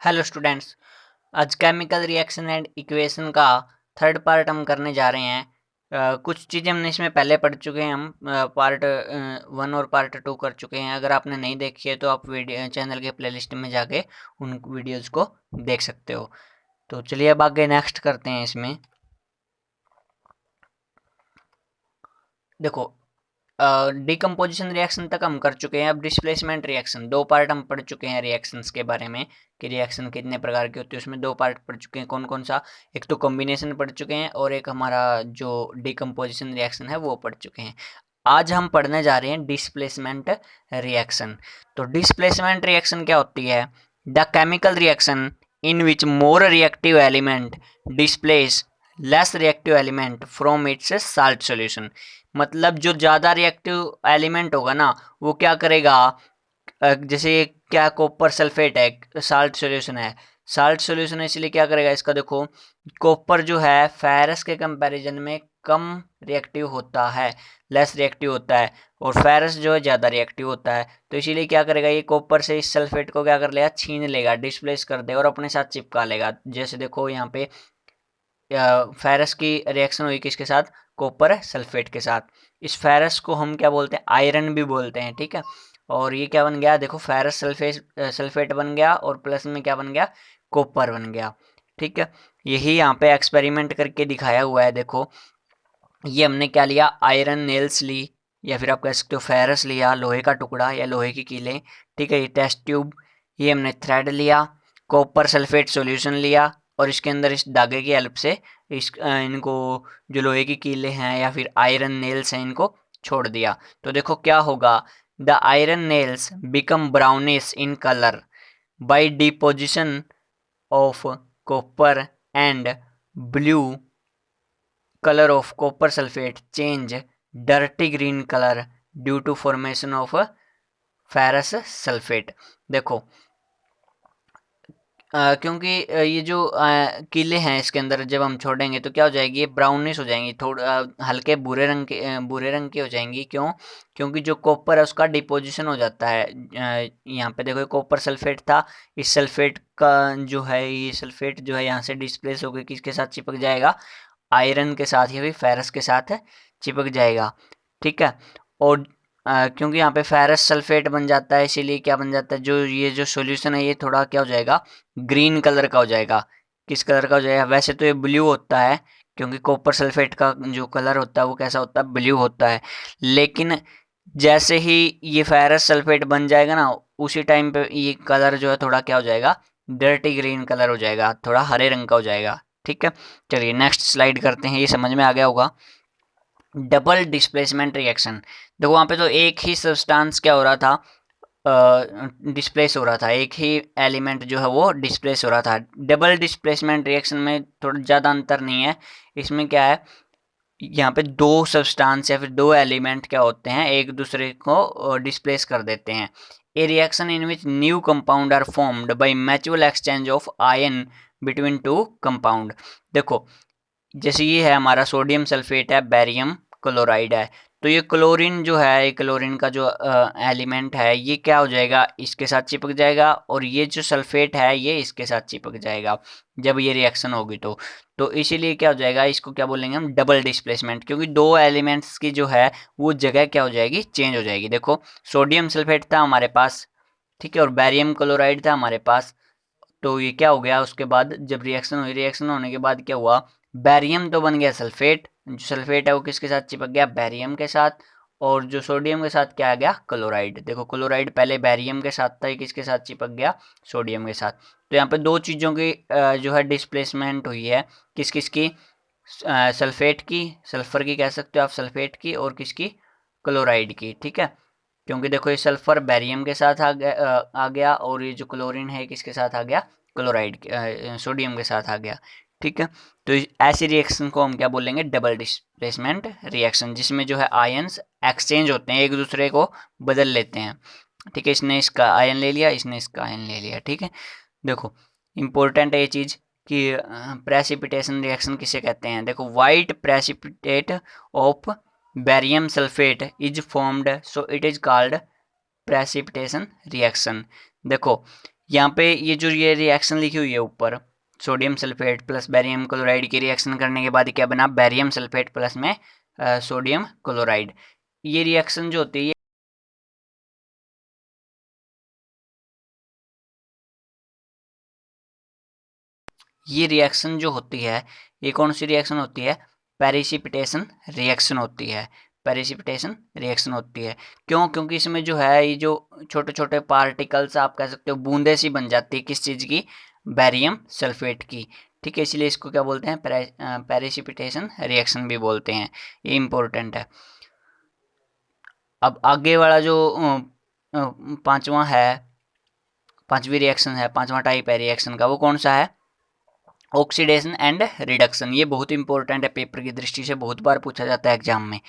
Hello students, आज chemical reaction and equation का third part हम करने जा रहे हैं। कुछ चीज़ें हमने इसमें पहले पढ़ चुके हैं। हम पार्ट 1 और पार्ट 2 कर चुके हैं। अगर आपने नहीं देखी है तो आप वीडियो चैनल के प्लेलिस्ट में जाके उन वीडियोज़ को देख सकते हो। तो चलिए अब आगे नेक्स्ट करते हैं। इसमें देखो, डिकम्पोजिशन रिएक्शन तक हम कर चुके हैं। अब डिस्प्लेसमेंट रिएक्शन, दो पार्ट हम पढ़ चुके हैं रिएक्शंस के बारे में कि रिएक्शन कितने प्रकार की होती है। उसमें दो पार्ट पढ़ चुके हैं। कौन कौन सा? एक तो कॉम्बिनेशन पढ़ चुके हैं और एक हमारा जो डिकम्पोजिशन रिएक्शन है वो पढ़ चुके हैं। आज हम पढ़ने जा रहे हैं डिस्प्लेसमेंट रिएक्शन। तो डिस्प्लेसमेंट रिएक्शन क्या होती है? The chemical reaction in which more reactive element displace less reactive element from its salt solution. मतलब जो ज़्यादा रिएक्टिव एलिमेंट होगा ना वो क्या करेगा, जैसे क्या कॉपर सल्फेट है, साल्ट सॉल्यूशन है। साल्ट सॉल्यूशन है इसलिए क्या करेगा, इसका देखो, कॉपर जो है फेरस के कंपैरिजन में कम रिएक्टिव होता है, लेस रिएक्टिव होता है, और फेरस जो है ज़्यादा रिएक्टिव होता है। तो इसीलिए क्या करेगा, ये कॉपर से इस सल्फेट को क्या कर लेगा, छीन लेगा, डिस्प्लेस कर देगा और अपने साथ चिपका लेगा। जैसे देखो यहाँ पे फेरस की रिएक्शन हुई किसके साथ? कॉपर सल्फेट के साथ। इस फेरस को हम क्या बोलते हैं? आयरन भी बोलते हैं, ठीक है। और ये क्या बन गया, देखो, फेरस सल्फेट बन गया और प्लस में क्या बन गया, कॉपर बन गया, ठीक है। यही यहाँ पे एक्सपेरिमेंट करके दिखाया हुआ है। देखो, ये हमने क्या लिया, आयरन नेल्स ली, या फिर आप कह सकते हो फेरस लिया, लोहे का टुकड़ा या लोहे की कीलें, ठीक है। ये टेस्ट ट्यूब, ये हमने थ्रेड लिया, कॉपर सल्फेट सॉल्यूशन लिया, और इसके अंदर इस धागे की हेल्प से इनको, जो लोहे की कीलें हैं या फिर आयरन नेल्स हैं, इनको छोड़ दिया। तो देखो क्या होगा, the iron nails become brownish in colour by deposition of copper and blue color of copper sulfate change dirty green color due to formation of ferrous sulfate। देखो, क्योंकि ये जो कीले हैं इसके अंदर जब हम छोड़ेंगे तो क्या हो जाएगी, ये ब्राउनिश हो जाएंगी, थोड़ा हल्के भूरे रंग की हो जाएंगी। क्यों? क्योंकि जो कॉपर है उसका डिपोजिशन हो जाता है। यहाँ पे देखो, कॉपर सल्फेट था, इस सल्फेट का जो है, ये सल्फेट जो है यहाँ से डिस्प्लेस होकर किसके साथ चिपक जाएगा, आयरन के साथ या फिर फेरस के साथ चिपक जाएगा, ठीक है। और क्योंकि यहाँ पे फेरस सल्फेट बन जाता है, इसीलिए क्या बन जाता है, जो ये जो सॉल्यूशन है ये थोड़ा क्या हो जाएगा, ग्रीन कलर का हो जाएगा। किस कलर का हो जाएगा? वैसे तो ये ब्लू होता है, क्योंकि कॉपर सल्फेट का जो कलर होता है वो कैसा होता है, ब्लू होता है। लेकिन जैसे ही ये फेरस सल्फेट बन जाएगा ना, उसी टाइम पे ये कलर जो है थोड़ा क्या हो जाएगा, डर्टी ग्रीन कलर हो जाएगा, थोड़ा हरे रंग का हो जाएगा, ठीक है। चलिए नेक्स्ट स्लाइड करते हैं, ये समझ में आ गया होगा। डबल डिस्प्लेसमेंट रिएक्शन, देखो वहाँ पे तो एक ही सब्सटेंस क्या हो रहा था, डिस्प्लेस हो रहा था, एक ही एलिमेंट जो है वो डिस्प्लेस हो रहा था। डबल डिस्प्लेसमेंट रिएक्शन में थोड़ा ज़्यादा अंतर नहीं है। इसमें क्या है, यहाँ पे दो सब्सटेंस या फिर दो एलिमेंट क्या होते हैं, एक दूसरे को डिस्प्लेस कर देते हैं। A reaction in which new compound are formed by mutual exchange of ion between two compound. देखो, जैसे ये है हमारा सोडियम सल्फेट है, बेरियम क्लोराइड है, तो ये क्लोरीन जो है, ये क्लोरीन का जो एलिमेंट है, ये क्या हो जाएगा, इसके साथ चिपक जाएगा, और ये जो सल्फेट है ये इसके साथ चिपक जाएगा जब ये रिएक्शन होगी। तो इसीलिए क्या हो जाएगा, इसको क्या बोलेंगे हम, डबल डिस्प्लेसमेंट, क्योंकि दो एलिमेंट्स की जो है वो जगह क्या हो जाएगी, चेंज हो जाएगी। देखो, सोडियम सल्फेट था हमारे पास, ठीक है, और बेरियम क्लोराइड था हमारे पास। तो ये क्या हो गया, उसके बाद जब रिएक्शन हुई, रिएक्शन होने के बाद क्या हुआ, बैरियम तो बन गया सल्फेट, जो सल्फेट है वो किसके साथ चिपक गया, बैरियम के साथ, और जो सोडियम के साथ क्या आ गया, क्लोराइड। देखो, क्लोराइड पहले बैरियम के साथ था, ये किसके साथ चिपक गया, सोडियम के साथ। तो यहाँ पे दो चीज़ों की जो है डिस्प्लेसमेंट हुई है, किस किस की, सल्फेट की, सल्फर की कह सकते हो आप, सल्फेट की, और किसकी, क्लोराइड की, ठीक है। क्योंकि देखो, ये सल्फर बैरियम के साथ आ गया, और ये जो क्लोरीन है किसके साथ आ गया, क्लोराइड सोडियम के साथ आ गया, ठीक है। तो ऐसी रिएक्शन को हम क्या बोलेंगे, डबल डिस्प्लेसमेंट रिएक्शन, जिसमें जो है आयन्स एक्सचेंज होते हैं, एक दूसरे को बदल लेते हैं, ठीक है। इसने इसका आयन ले लिया, इसने इसका आयन ले लिया, ठीक है। देखो, इम्पोर्टेंट है ये चीज़ कि प्रेसिपिटेशन रिएक्शन किसे कहते हैं। देखो, white precipitate of barium sulphate is formed, so it is called precipitation reaction. देखो, यहाँ पे ये रिएक्शन लिखी हुई है ऊपर, sodium sulphate plus barium chloride की रिएक्शन करने के बाद क्या बना, बेरियम सल्फेट प्लस में सोडियम क्लोराइड। ये रिएक्शन जो होती है ये रिएक्शन जो होती है, ये कौन सी रिएक्शन होती है, प्रेसिपिटेशन रिएक्शन होती है। प्रेसिपिटेशन रिएक्शन होती है क्यों, क्योंकि इसमें जो है ये जो छोटे छोटे पार्टिकल्स आप कह सकते हो बूंदे सी बन जाती है, किस चीज़ की, बेरियम सल्फेट की। ठीक है, इसलिए इसको क्या बोलते हैं, प्रेसिपिटेशन रिएक्शन भी बोलते हैं। ये इंपॉर्टेंट है। अब आगे वाला जो पांचवा है, पांचवी रिएक्शन है, पांचवा टाइप है रिएक्शन का, वो कौन सा है, ऑक्सीडेशन एंड रिडक्शन। ये बहुत इंपॉर्टेंट है, पेपर की दृष्टि से बहुत बार पूछा जाता है एग्जाम में।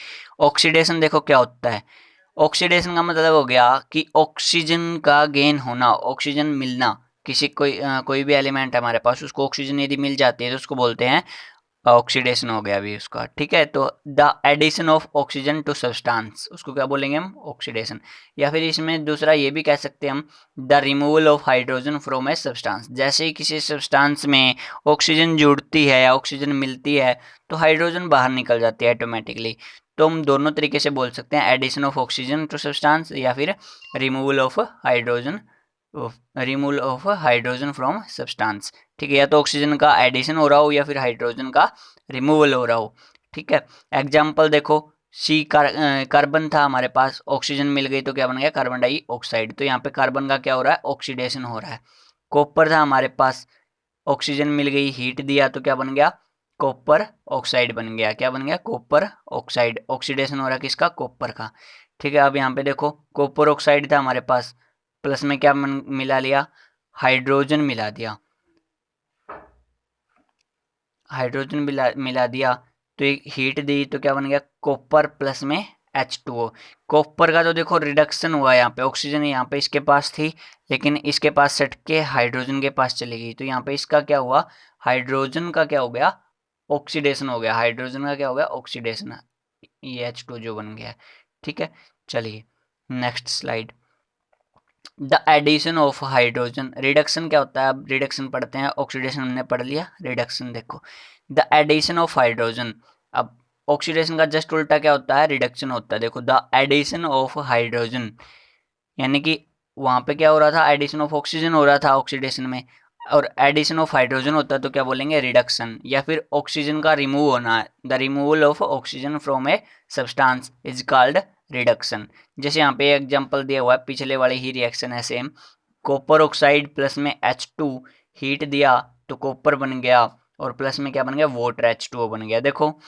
ऑक्सीडेशन देखो क्या होता है, ऑक्सीडेशन का मतलब हो गया कि ऑक्सीजन का गेन होना, ऑक्सीजन मिलना, किसी कोई भी एलिमेंट है हमारे पास, उसको ऑक्सीजन यदि मिल जाती है तो उसको बोलते हैं ऑक्सीडेशन हो गया अभी उसका। ठीक है, तो the addition of oxygen to substance, उसको क्या बोलेंगे हम, ऑक्सीडेशन। या फिर इसमें दूसरा ये भी कह सकते हैं हम, the removal of hydrogen from a substance. जैसे ही किसी सब्सटेंस में ऑक्सीजन जुड़ती है या ऑक्सीजन मिलती है तो हाइड्रोजन बाहर निकल जाती है ऑटोमेटिकली। तो हम दोनों तरीके से बोल सकते हैं, addition of oxygen to substance या फिर removal of hydrogen, removal of hydrogen from substance. ठीक है, या तो ऑक्सीजन का एडिशन हो रहा हो या फिर हाइड्रोजन का रिमूवल हो रहा हो। ठीक है, एग्जाम्पल देखो, कार्बन था हमारे पास, ऑक्सीजन मिल गई तो क्या बन गया, कार्बन डाइऑक्साइड। तो यहाँ पे कार्बन का क्या हो रहा है, ऑक्सीडेशन हो रहा है। कॉपर था हमारे पास, ऑक्सीजन मिल गई, हीट दिया तो क्या बन गया, कॉपर ऑक्साइड बन गया। क्या बन गया, कॉपर ऑक्साइड। ऑक्सीडेशन हो रहा है किसका, कॉपर का। ठीक है, अब यहाँ पे देखो कॉपर ऑक्साइड था हमारे पास, प्लस में क्या मिला लिया, हाइड्रोजन मिला दिया, हाइड्रोजन मिला दिया तो एक हीट दी तो क्या बन गया, कॉपर प्लस में H2O। कॉपर का तो देखो रिडक्शन हुआ यहाँ पे, ऑक्सीजन यहाँ पे इसके पास थी लेकिन इसके पास सट के हाइड्रोजन के पास चली गई, तो यहाँ पे इसका क्या हुआ, हाइड्रोजन का क्या हो गया, ऑक्सीडेशन हो गया। हाइड्रोजन का क्या हो गया, ऑक्सीडेशन, ये H2 जो बन गया है। ठीक है, चलिए next slide. The addition of hydrogen, reduction क्या होता है, अब रिडक्शन पढ़ते हैं, ऑक्सीडेशन हमने पढ़ लिया, रिडक्शन देखो, द एडिशन ऑफ हाइड्रोजन। अब ऑक्सीडेशन का जस्ट उल्टा क्या होता है, रिडक्शन होता है। देखो द एडिशन ऑफ हाइड्रोजन, यानी कि वहाँ पे क्या हो रहा था, एडिशन ऑफ ऑक्सीजन हो रहा था ऑक्सीडेशन में, और एडिशन ऑफ हाइड्रोजन होता है तो क्या बोलेंगे, रिडक्शन। या फिर ऑक्सीजन का रिमूव होना है, the removal of oxygen from a substance is called reduction. जैसे यहाँ पे एग्जांपल दिया हुआ है, पिछले वाले ही रिएक्शन है सेम, कॉपर ऑक्साइड प्लस में H2 हीट दिया तो कॉपर बन गया, और प्लस में क्या बन गया, वाटर H2O बन गया। देखो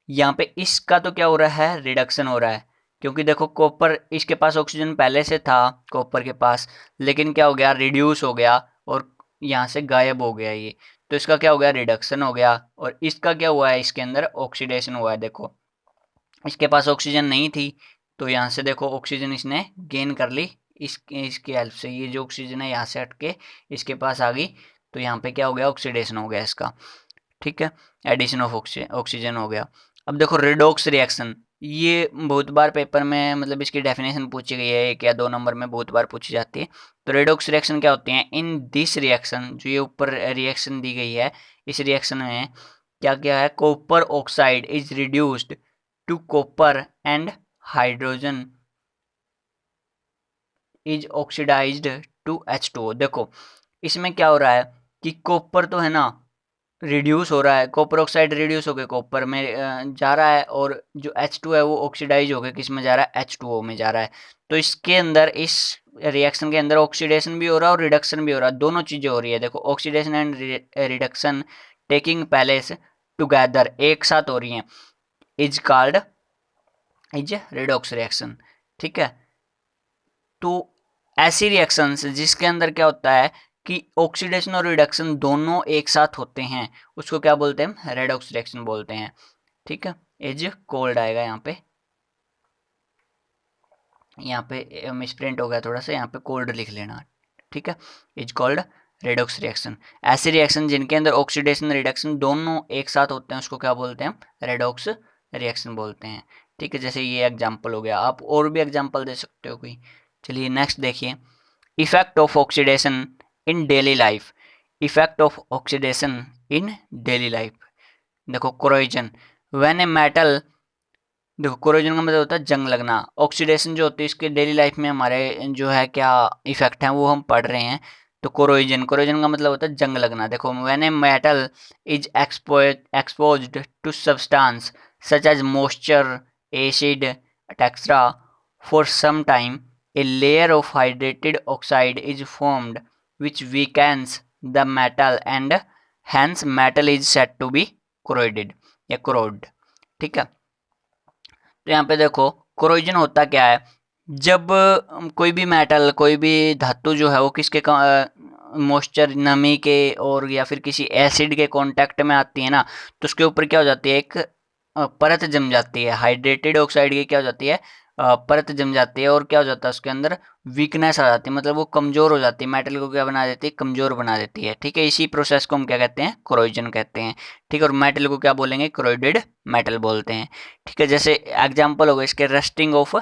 यहाँ पे इसका तो क्या हो रहा है, रिडक्शन हो रहा है, क्योंकि देखो कॉपर, इसके पास ऑक्सीजन पहले से था कॉपर के पास, लेकिन क्या हो गया, रिड्यूस हो गया और यहाँ से गायब हो गया ये, तो इसका क्या हो गया, रिडक्शन हो गया। और इसका क्या हुआ है, इसके अंदर ऑक्सीडेशन हुआ है। देखो इसके पास ऑक्सीजन नहीं थी तो यहाँ से देखो ऑक्सीजन इसने गेन कर ली, इसकी हेल्प से ये जो ऑक्सीजन है यहाँ से हटके इसके पास आ गई, तो यहाँ पे क्या हो गया, ऑक्सीडेशन हो गया इसका। ठीक है, एडिशन ऑफ ऑक्सीजन हो गया। अब देखो रेडॉक्स रिएक्शन, ये बहुत बार पेपर में मतलब इसकी डेफिनेशन पूछी गई है, 1 या 2 नंबर में बहुत बार पूछी जाती है। तो रेडॉक्स रिएक्शन क्या होती है, इन दिस रिएक्शन, जो ये ऊपर रिएक्शन दी गई है, इस रिएक्शन में क्या क्या है, copper oxide is reduced to copper and hydrogen is oxidised to H2O। देखो इसमें क्या हो रहा है कि कॉपर तो है ना रिड्यूस हो रहा है, कॉपर ऑक्साइड रिड्यूस हो गया, कॉपर में जा रहा है, और जो H2 है वो ऑक्सीडाइज हो गया, किस में जा रहा है, H2O में जा रहा है। तो इसके अंदर, इस रिएक्शन के अंदर ऑक्सीडेशन भी हो रहा है और रिडक्शन भी हो रहा है, दोनों चीज़ें हो रही है। देखो oxidation and reduction taking place together, एक साथ हो रही हैं, is called, is redox reaction. ठीक है, तो ऐसी रिएक्शंस जिसके अंदर क्या होता है कि ऑक्सीडेशन और रिडक्शन दोनों एक साथ होते हैं, उसको क्या बोलते हैं, रेडॉक्स रिएक्शन बोलते हैं। ठीक है, इज कोल्ड आएगा यहाँ पे मिसप्रिंट हो गया थोड़ा सा, यहाँ पे कोल्ड लिख लेना। ठीक है, इज कॉल्ड रेडॉक्स रिएक्शन। ऐसे रिएक्शन जिनके अंदर ऑक्सीडेशन रिडक्शन दोनों एक साथ होते हैं उसको क्या बोलते हैं, रेडॉक्स रिएक्शन बोलते हैं। ठीक है, जैसे ये एग्जाम्पल हो गया, आप और भी एग्जाम्पल दे सकते हो कोई। चलिए नेक्स्ट देखिए, effect of oxidation in daily life, effect of oxidation in daily life. देखो कोरोजन, व्हेन ए मेटल, देखो कोरोजन का मतलब होता है जंग लगना। ऑक्सीडेशन जो होती है इसके डेली लाइफ में हमारे जो है क्या इफेक्ट है वो हम पढ़ रहे हैं। तो कोरोजन, कोरोजन का मतलब होता है जंग लगना। देखो when a metal is exposed to substance such as moisture, acid etcetera for some time, a layer of hydrated oxide is formed which weakens the metal and hence metal is said to be corroded या corrode। ठीक है, तो यहाँ पे देखो corrosion होता क्या है, जब कोई भी मेटल, कोई भी धातु जो है वो किसके मॉइस्चर, नमी के और या फिर किसी एसिड के कांटेक्ट में आती है ना, तो उसके ऊपर क्या हो जाती है, एक परत जम जाती है। हाइड्रेटेड ऑक्साइड की क्या हो जाती है, परत जम जाती है और क्या हो जाता है उसके अंदर वीकनेस आ जाती है, मतलब वो कमजोर हो जाती है। मेटल को क्या बना देती है, कमजोर बना देती है। ठीक है, इसी प्रोसेस को हम क्या कहते हैं, कोरोजन कहते हैं। ठीक है, और मेटल को क्या बोलेंगे, कोरोडेड मेटल बोलते हैं। ठीक है, जैसे एग्जांपल हो गए इसके, रस्टिंग ऑफ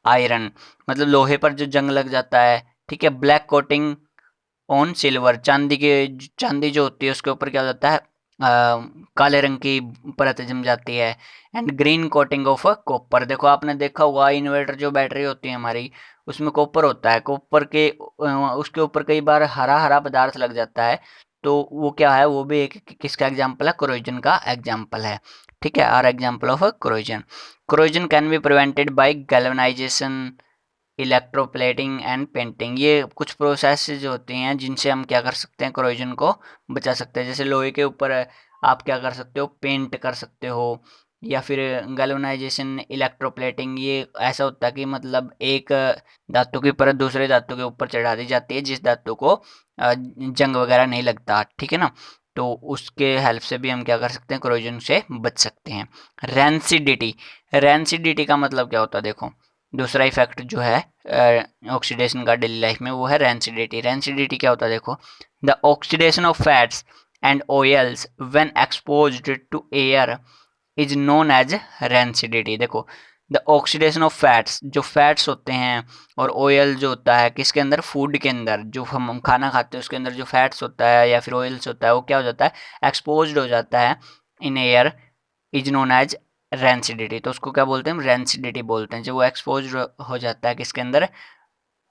आयरन, मतलब लोहे पर जो जंग लग जाता है। ठीक है, ब्लैक कोटिंग ऑन सिल्वर, चांदी जो होती है उसके ऊपर क्या हो जाता है, काले रंग की परत जम जाती है। And green coating of copper, देखो आपने देखा होगा इन्वर्टर जो बैटरी होती है हमारी, उसमें कॉपर होता है। कॉपर के उसके ऊपर कई बार हरा हरा पदार्थ लग जाता है, तो वो क्या है, वो भी एक किसका एग्जाम्पल है, कोरोजन का एग्जाम्पल है। ठीक है, are example of corrosion. Corrosion can be prevented by galvanisation, electroplating and painting. ये कुछ प्रोसेस जो होती हैं जिनसे हम क्या कर सकते हैं, कोरोजन को बचा सकते हैं। जैसे लोहे के ऊपर आप क्या कर सकते हो, पेंट कर सकते हो, या फिर गैल्वेनाइजेशन, इलेक्ट्रोप्लेटिंग, ये ऐसा होता है कि मतलब एक धातु की परत दूसरे धातु के ऊपर चढ़ा दी जाती है जिस धातु को जंग वगैरह नहीं लगता। ठीक है ना, तो उसके हेल्प से भी हम क्या कर सकते हैं, कोरोजन से बच सकते हैं। रेंसिडिटी, रेंसिडिटी का मतलब क्या होता है, देखो दूसरा इफेक्ट जो है ऑक्सीडेशन का डेली लाइफ में, वो है रेंसिडिटी। रेंसिडिटी क्या होता है, देखो the oxidation of fats and oils when exposed to air is known as rancidity. देखो द ऑक्सीडेशन ऑफ फैट्स, जो फैट्स होते हैं, और ऑयल जो होता है किसके अंदर, फूड के अंदर, जो हम खाना खाते हैं उसके अंदर जो फैट्स होता है या फिर ऑयल्स होता है, वो क्या हो जाता है, एक्सपोज्ड हो जाता है in air, is known as rancidity. तो उसको क्या बोलते हैं, रेंसिडिटी बोलते हैं। जब वो एक्सपोज हो जाता है किसके अंदर,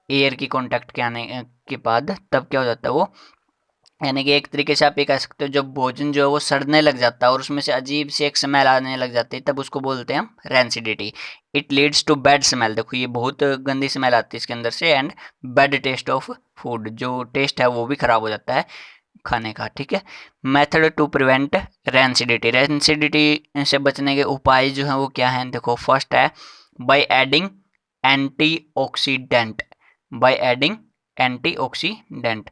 एयर की कांटेक्ट के आने के बाद, तब क्या हो जाता है वो, यानी कि एक तरीके से आप ये कह सकते हो जब भोजन जो है वो सड़ने लग जाता है और उसमें से अजीब सी एक स्मेल आने लग जाती है, तब उसको बोलते हैं हम rancidity. It leads to bad smell, देखो ये बहुत गंदी स्मेल आती है इसके अंदर से। And bad taste of food, जो टेस्ट है वो भी खराब हो जाता है खाने का। ठीक है, method to prevent rancidity, rancidity से बचने के उपाय जो हैं वो क्या हैं, देखो फर्स्ट है by adding antioxidant. By adding antioxidant,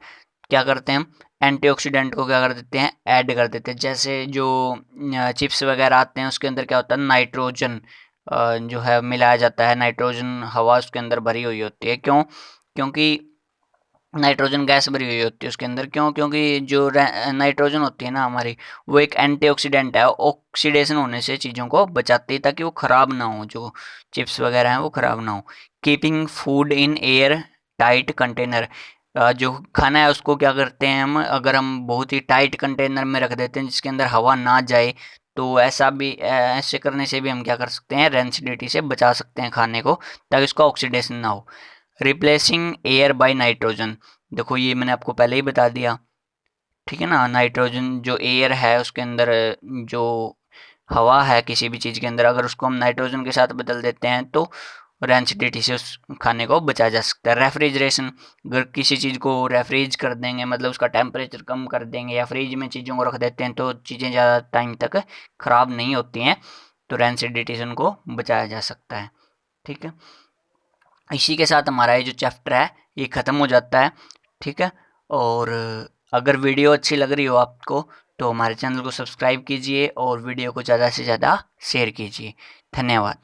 क्या करते हैं हम, एंटीऑक्सीडेंट को क्या कर देते हैं, ऐड कर देते हैं। जैसे जो चिप्स वगैरह आते हैं उसके अंदर क्या होता है, नाइट्रोजन जो है मिलाया जाता है। नाइट्रोजन हवा उसके अंदर भरी हुई होती है, क्यों, क्योंकि नाइट्रोजन गैस भरी हुई होती है उसके अंदर, क्यों, क्योंकि जो नाइट्रोजन होती है ना हमारी, वो एक एंटीऑक्सीडेंट है, ऑक्सीडेशन होने से चीज़ों को बचाती है ताकि वो ख़राब ना हो, जो चिप्स वगैरह हैं वो ख़राब ना हो। Keeping food in air tight container, जो खाना है उसको क्या करते हैं हम, अगर हम बहुत ही टाइट कंटेनर में रख देते हैं जिसके अंदर हवा ना जाए, तो ऐसा भी ऐसे करने से भी हम क्या कर सकते हैं, रेंसिडिटी से बचा सकते हैं खाने को, ताकि उसका ऑक्सीडेशन ना हो। रिप्लेसिंग एयर बाय नाइट्रोजन, देखो ये मैंने आपको पहले ही बता दिया। ठीक है ना, नाइट्रोजन जो एयर है उसके अंदर जो हवा है किसी भी चीज़ के अंदर, अगर उसको हम नाइट्रोजन के साथ बदल देते हैं तो रेंसिडिटी से उस खाने को बचाया जा सकता है। रेफ्रिजरेशन, अगर किसी चीज़ को रेफ्रिज कर देंगे, मतलब उसका टेम्परेचर कम कर देंगे या फ्रिज में चीज़ों को रख देते हैं, तो चीज़ें ज़्यादा टाइम तक ख़राब नहीं होती हैं, तो रेंसिडिटी से उनको बचाया जा सकता है। ठीक है, इसी के साथ हमारा ये जो चैप्टर है ये ख़त्म हो जाता है। ठीक है, और अगर वीडियो अच्छी लग रही हो आपको तो हमारे चैनल को सब्सक्राइब कीजिए और वीडियो को ज़्यादा से ज़्यादा शेयर कीजिए। धन्यवाद।